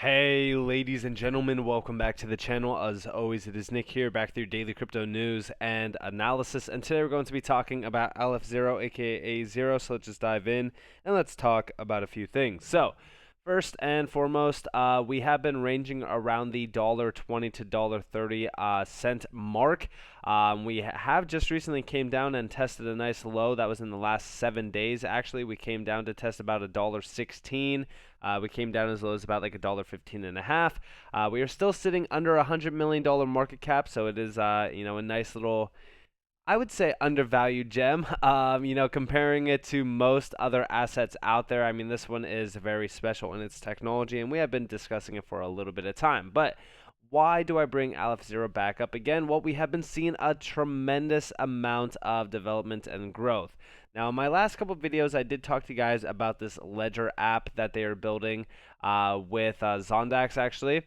Hey ladies and gentlemen, welcome back to the channel. As always, it is Nick here, back with your daily crypto news and analysis. And today we're going to be talking about Aleph Zero, aka Azero. So let's just dive in and let's talk about a few things. So first and foremost, we have been ranging around the $1.20 to $1.30 cent mark. We have just recently came down and tested a nice low that was in the last 7 days. Actually, we came down to test about $1.16. We came down as low as about like $1.15 and a half. We are still sitting under $100 million market cap, so it is a nice little, I would say, undervalued gem. Comparing it to most other assets out there, I mean, this one is very special in its technology, and we have been discussing it for a little bit of time. But why do I bring Aleph Zero back up again? Well, we have been seeing a tremendous amount of development and growth. Now, in my last couple of videos, I did talk to you guys about this Ledger app that they are building with Zondax, actually.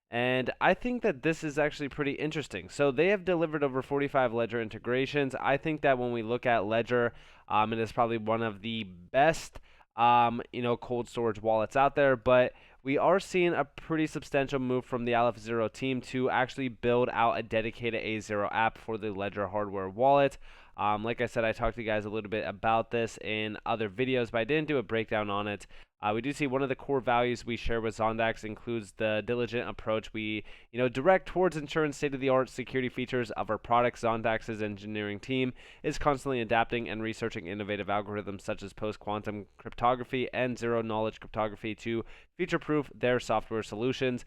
And I think that this is actually pretty interesting. So they have delivered over 45 Ledger integrations. I think that when we look at Ledger, it is probably one of the best, cold storage wallets out there. But we are seeing a pretty substantial move from the Aleph Zero team to actually build out a dedicated A0 app for the Ledger hardware wallet. Like I said, I talked to you guys a little bit about this in other videos, but I didn't do a breakdown on it. We do see one of the core values we share with Zondax includes the diligent approach we, direct towards ensuring state-of-the-art security features of our products. Zondax's engineering team is constantly adapting and researching innovative algorithms such as post-quantum cryptography and zero-knowledge cryptography to future-proof their software solutions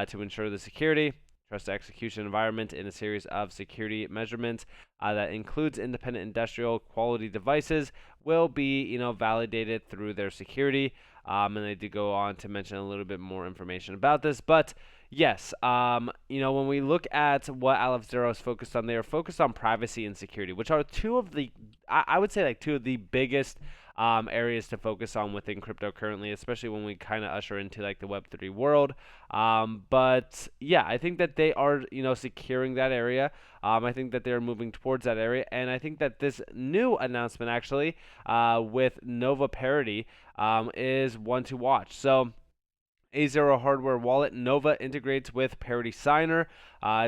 to ensure the security, trust execution environment in a series of security measurements that includes independent industrial quality devices will be, validated through their security. And they do go on to mention a little bit more information about this. But yes, when we look at what Aleph Zero is focused on, they are focused on privacy and security, which are two of the, I would say, like two of the biggest areas to focus on within crypto currently, especially when we kind of usher into like the Web3 world. But yeah, I think that they are, securing that area. I think that they're moving towards that area, and I think that this new announcement actually with Nova Parity is one to watch. So Azero hardware wallet Nova integrates with Parity Signer.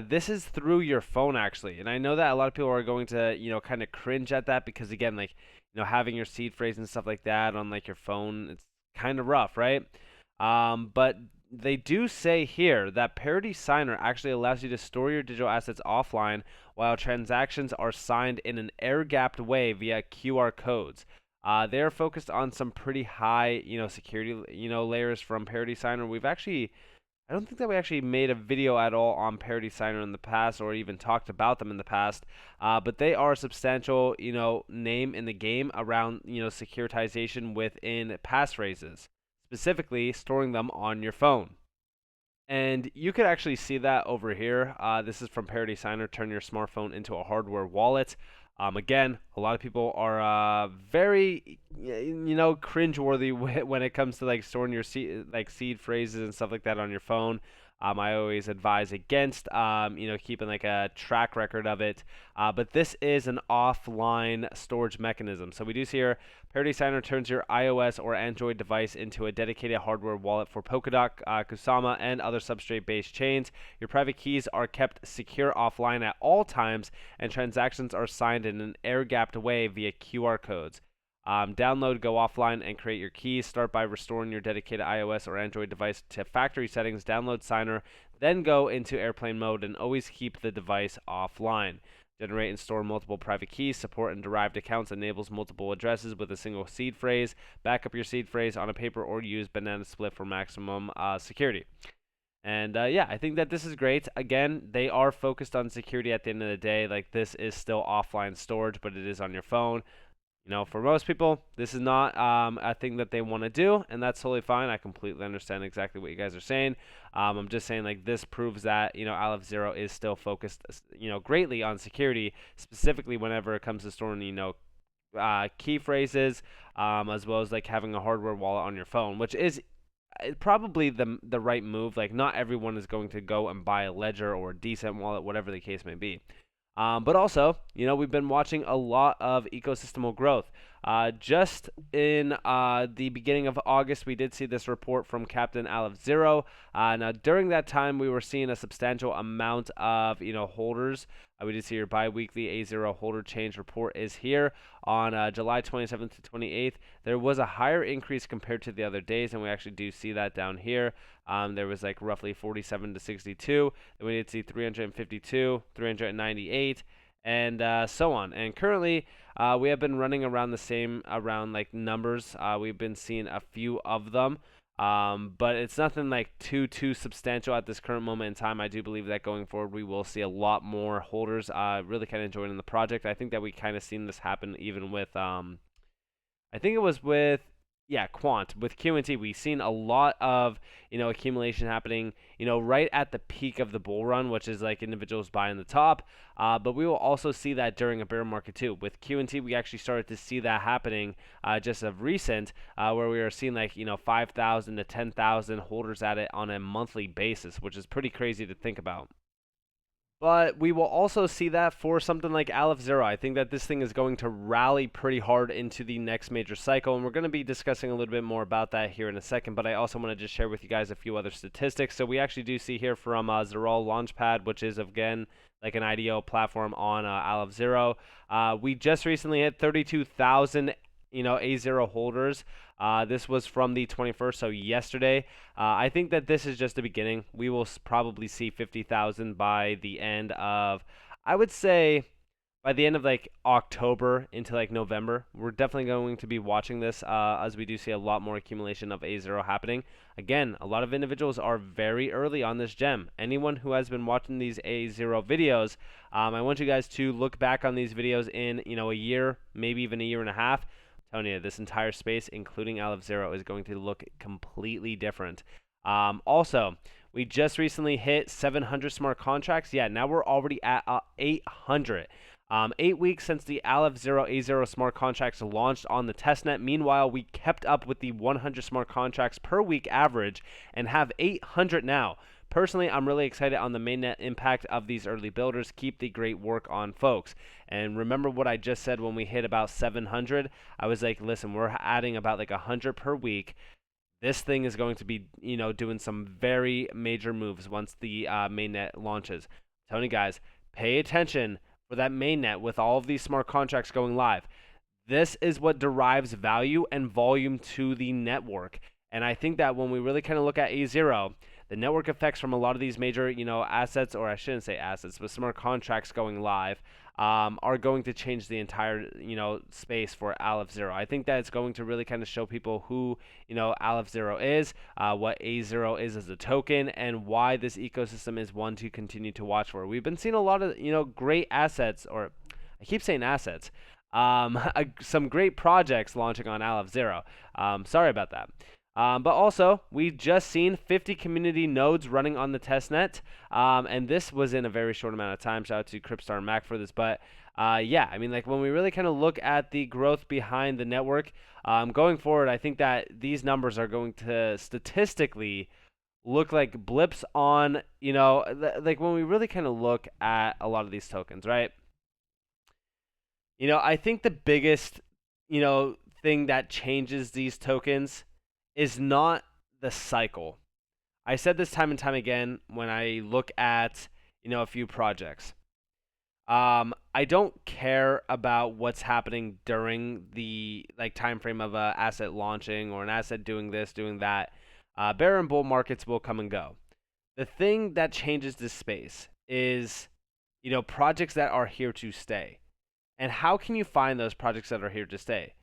This is through your phone actually, and I know that a lot of people are going to kind of cringe at that because again, like having your seed phrase and stuff like that on like your phone, it's kind of rough, right? But they do say here that Parity Signer actually allows you to store your digital assets offline while transactions are signed in an air-gapped way via QR codes. They're focused on some pretty high, security, layers from Parity Signer. I don't think that we actually made a video at all on Parity Signer in the past or even talked about them in the past. But they are a substantial, name in the game around, securitization within passphrases, specifically storing them on your phone. And you could actually see that over here. This is from Parity Signer, turn your smartphone into a hardware wallet. Again, a lot of people are very, cringeworthy when it comes to like storing your seed phrases and stuff like that on your phone. I always advise against, keeping like a track record of it. But this is an offline storage mechanism. So we do see here, Parity Signer turns your iOS or Android device into a dedicated hardware wallet for Polkadot, Kusama, and other substrate-based chains. Your private keys are kept secure offline at all times, and transactions are signed in an air-gapped way via QR codes. Download, go offline, and create your keys. Start by restoring your dedicated iOS or Android device to factory settings. Download Signer, then go into airplane mode and always keep the device offline. Generate and store multiple private keys. Support and derived accounts enables multiple addresses with a single seed phrase. Back up your seed phrase on a paper or use Banana Split for maximum security. And yeah, I think that this is great. Again, they are focused on security at the end of the day. Like, this is still offline storage, but it is on your phone. For most people, this is not a thing that they want to do, and that's totally fine. I completely understand exactly what you guys are saying. I'm just saying, like, this proves that, Aleph Zero is still focused, greatly on security, specifically whenever it comes to storing, key phrases, as well as, like, having a hardware wallet on your phone, which is probably the right move. Like, not everyone is going to go and buy a Ledger or a decent wallet, whatever the case may be. But also, we've been watching a lot of ecosystem growth. Just in the beginning of August, we did see this report from Captain Aleph Zero. Now, during that time, we were seeing a substantial amount of holders. We did see your bi-weekly Azero holder change report is here on July 27th to 28th. There was a higher increase compared to the other days, and we actually do see that down here. There was like roughly 47 to 62. Then we did see 352, 398, and so on. And currently, we have been running around the same like numbers. We've been seeing a few of them. But it's nothing like too substantial at this current moment in time. I do believe that going forward we will see a lot more holders really kind of joining the project. I think that we kind of seen this happen even with I think it was with Quant with QNT. We've seen a lot of accumulation happening right at the peak of the bull run, which is like individuals buying the top. But we will also see that during a bear market too. With QNT, we actually started to see that happening just of recent, where we are seeing like 5,000 to 10,000 holders at it on a monthly basis, which is pretty crazy to think about. But we will also see that for something like Aleph Zero. I think that this thing is going to rally pretty hard into the next major cycle, and we're going to be discussing a little bit more about that here in a second, but I also want to just share with you guys a few other statistics. So we actually do see here from Referral Launchpad, which is, again, like an IDO platform on Aleph Zero. We just recently hit 32,000 A0 holders. This was from the 21st, so yesterday. I think that this is just the beginning. We will probably see 50,000 by the end of, I would say, by the end of like October into like November. We're definitely going to be watching this as we do see a lot more accumulation of A0 happening. Again, a lot of individuals are very early on this gem. Anyone who has been watching these A0 videos, I want you guys to look back on these videos in a year, maybe even a year and a half. Telling you, this entire space, including Aleph Zero, is going to look completely different. Also, we just recently hit 700 smart contracts. Yeah, now we're already at 800. 8 weeks since the Aleph Zero A0 smart contracts launched on the testnet. Meanwhile, we kept up with the 100 smart contracts per week average and have 800 now. Personally, I'm really excited on the mainnet impact of these early builders. Keep the great work on, folks. And remember what I just said when we hit about 700? I was like, listen, we're adding about like 100 per week. This thing is going to be, doing some very major moves once the mainnet launches. I'm telling you guys, pay attention for that mainnet with all of these smart contracts going live. This is what derives value and volume to the network. And I think that when we really kind of look at A0, the network effects from a lot of these major, assets, or I shouldn't say assets, but smart contracts going live, are going to change the entire, space for Aleph Zero. I think that it's going to really kind of show people who, Aleph Zero is, what A0 is as a token, and why this ecosystem is one to continue to watch for. We've been seeing a lot of, great assets, or I keep saying assets, some great projects launching on Aleph Zero. Sorry about that. But also, we've just seen 50 community nodes running on the testnet, and this was in a very short amount of time. Shout out to Cryptstar and Mac for this. But yeah, I mean, like when we really kind of look at the growth behind the network going forward, I think that these numbers are going to statistically look like blips on, like when we really kind of look at a lot of these tokens, right? I think the biggest, thing that changes these tokens is not the cycle. I said this time and time again when I look at, a few projects. I don't care about what's happening during the time frame of an asset launching or an asset doing this, doing that. Bear and bull markets will come and go. The thing that changes this space is, projects that are here to stay. And how can you find those projects that are here to stay?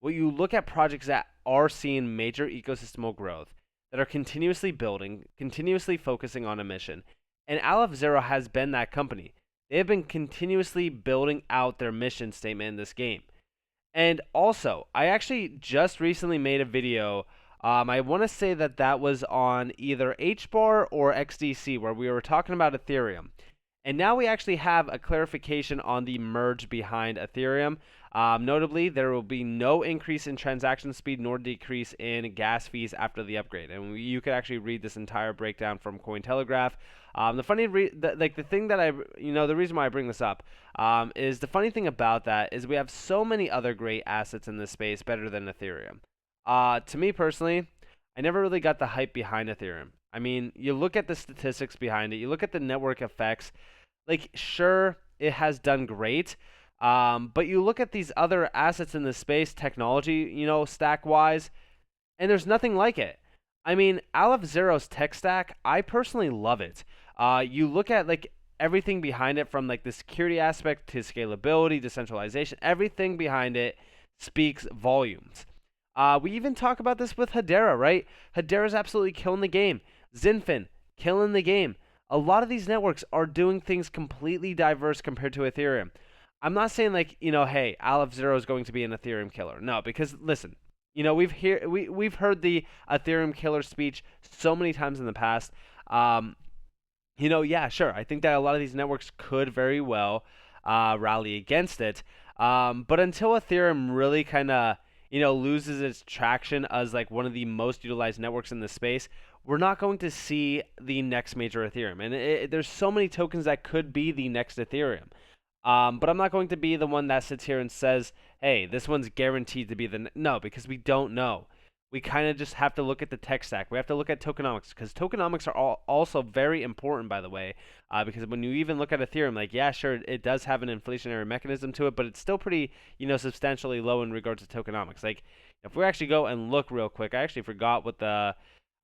Well, you look at projects that are seeing major ecosystemal growth, that are continuously building, continuously focusing on a mission. And Aleph Zero has been that company. They have been continuously building out their mission statement in this game. And also, I actually just recently made a video. I want to say that was on either HBAR or XDC, where we were talking about Ethereum. And now we actually have a clarification on the merge behind Ethereum. Notably, there will be no increase in transaction speed nor decrease in gas fees after the upgrade. And you could actually read this entire breakdown from Cointelegraph. The thing that the reason why I bring this up is the funny thing about that is we have so many other great assets in this space better than Ethereum. To me personally, I never really got the hype behind Ethereum. I mean, you look at the statistics behind it, you look at the network effects. Like, sure, it has done great, but you look at these other assets in the space, technology, stack wise, and there's nothing like it. I mean, Aleph Zero's tech stack, I personally love it. You look at like everything behind it, from like the security aspect to scalability, decentralization, everything behind it speaks volumes. We even talk about this with Hedera, right? Hedera's absolutely killing the game. Zinfin, killing the game. A lot of these networks are doing things completely diverse compared to Ethereum. I'm not saying like, hey, Aleph Zero is going to be an Ethereum killer. No, because listen, we've heard the Ethereum killer speech so many times in the past. Yeah, sure. I think that a lot of these networks could very well rally against it. But until Ethereum really kind of, loses its traction as like one of the most utilized networks in the space, we're not going to see the next major Ethereum. And there's so many tokens that could be the next Ethereum. But I'm not going to be the one that sits here and says, hey, this one's guaranteed to be no, because we don't know. We kind of just have to look at the tech stack. We have to look at tokenomics, because tokenomics are also very important, by the way, because when you even look at Ethereum, like, yeah, sure, it does have an inflationary mechanism to it, but it's still pretty, substantially low in regards to tokenomics. Like, if we actually go and look real quick, I actually forgot what the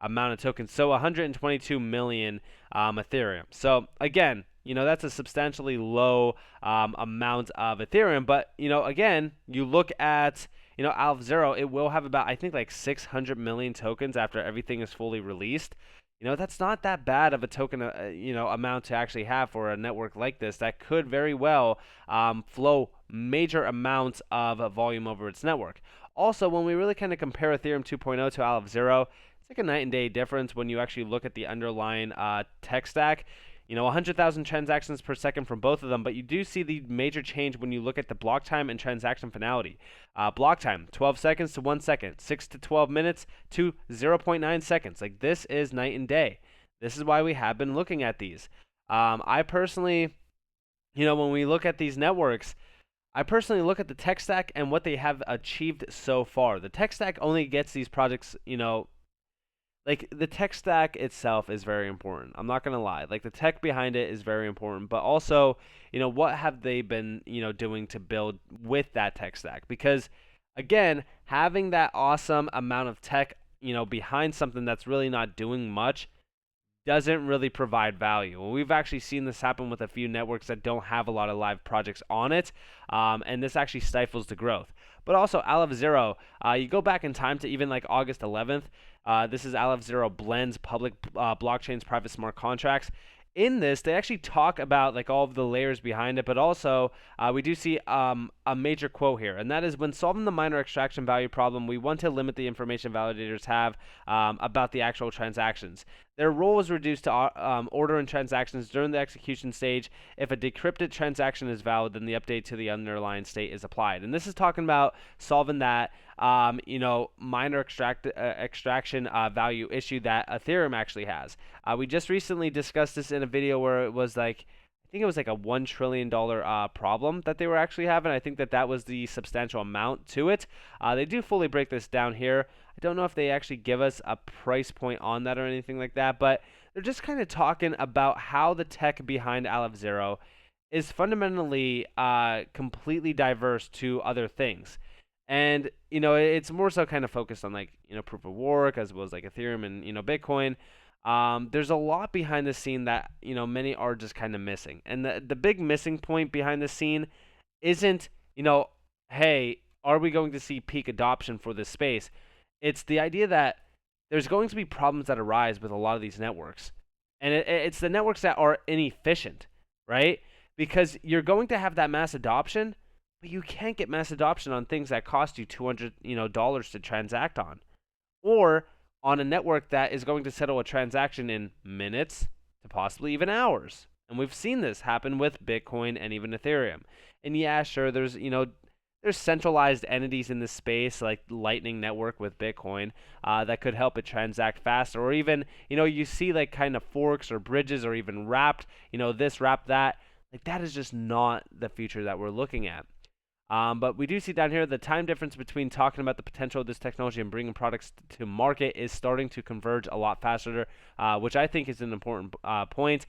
amount of tokens. So 122 million Ethereum. So again, that's a substantially low amount of Ethereum. But, again, you look at, Aleph Zero, it will have about, I think, like 600 million tokens after everything is fully released. That's not that bad of a token, amount to actually have for a network like this that could very well flow major amounts of volume over its network. Also, when we really kind of compare Ethereum 2.0 to Aleph Zero, it's like a night and day difference when you actually look at the underlying tech stack. 100,000 transactions per second from both of them, but you do see the major change when you look at the block time and transaction finality. Block time, 12 seconds to 1 second, 6 to 12 minutes to 0.9 seconds. Like, this is night and day. This is why we have been looking at these. I personally, when we look at these networks, I personally look at the tech stack and what they have achieved so far. The tech stack only gets these projects, like, the tech stack itself is very important. I'm not going to lie. Like, the tech behind it is very important, but also, what have they been, doing to build with that tech stack? Because, again, having that awesome amount of tech, behind something that's really not doing much doesn't really provide value. And we've actually seen this happen with a few networks that don't have a lot of live projects on it, and this actually stifles the growth. But also, Aleph Zero, you go back in time to even like August 11th. This is Aleph Zero blends public blockchains, private smart contracts. In this, they actually talk about like all of the layers behind it, but also we do see a major quote here, and that is, when solving the miner extraction value problem, we want to limit the information validators have about the actual transactions. Their role was reduced to order in transactions during the execution stage. If a decrypted transaction is valid, then the update to the underlying state is applied. And this is talking about solving that miner extraction value issue that Ethereum actually has. We just recently discussed this in a video where it was like, I think it was like a $1 trillion problem that they were actually having. I think that was the substantial amount to it. They do fully break this down here. I don't know if they actually give us a price point on that or anything like that, but they're just kind of talking about how the tech behind Aleph Zero is fundamentally completely diverse to other things. And, it's more so kind of focused on like, proof of work, as well as like Ethereum and, Bitcoin. There's a lot behind the scene that, many are just kind of missing. And the big missing point behind the scene isn't, hey, are we going to see peak adoption for this space? It's the idea that there's going to be problems that arise with a lot of these networks. And it's the networks that are inefficient, right? Because you're going to have that mass adoption, but you can't get mass adoption on things that cost you $200 to transact on, or on a network that is going to settle a transaction in minutes to possibly even hours. And we've seen this happen with Bitcoin and even Ethereum. And yeah, sure, there's centralized entities in this space like Lightning Network with Bitcoin that could help it transact faster, or even you see like kind of forks or bridges or even wrapped, this wrap that. Like that is just not the future that we're looking at. But we do see down here the time difference between talking about the potential of this technology and bringing products to market is starting to converge a lot faster, which I think is an important point.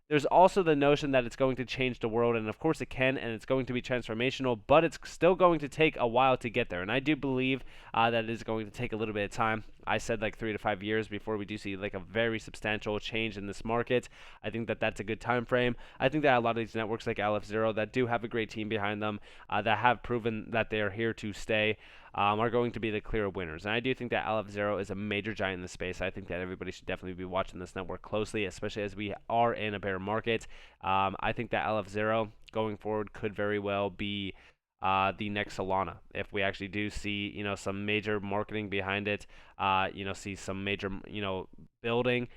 There's also the notion that it's going to change the world, and of course it can, and it's going to be transformational, but it's still going to take a while to get there. And I do believe that it is going to take a little bit of time. I said like 3 to 5 years before we do see like a very substantial change in this market. I think that that's a good time frame. I think that a lot of these networks like Aleph Zero that do have a great team behind them, that have proven that they are here to stay, are going to be the clear winners. And I do think that Aleph Zero is a major giant in the space. I think that everybody should definitely be watching this network closely, especially as we are in a bear market. I think that Aleph Zero going forward could very well be the next Solana. If we actually do see, some major marketing behind it, see some major, building,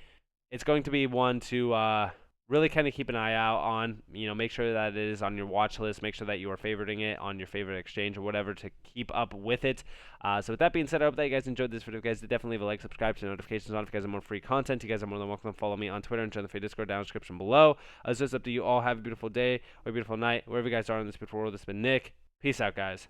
it's going to be one to really kind of keep an eye out on. Make sure that it is on your watch list. Make sure that you are favoriting it on your favorite exchange or whatever to keep up with it. So with that being said, I hope that you guys enjoyed this video. Guys, definitely leave a like, subscribe to notifications on if you guys have more free content. You guys are more than welcome to follow me on Twitter and join the free Discord down in the description below. So it's up to you all. Have a beautiful day or a beautiful night, wherever you guys are in this beautiful world. This has been Nick. Peace out, guys.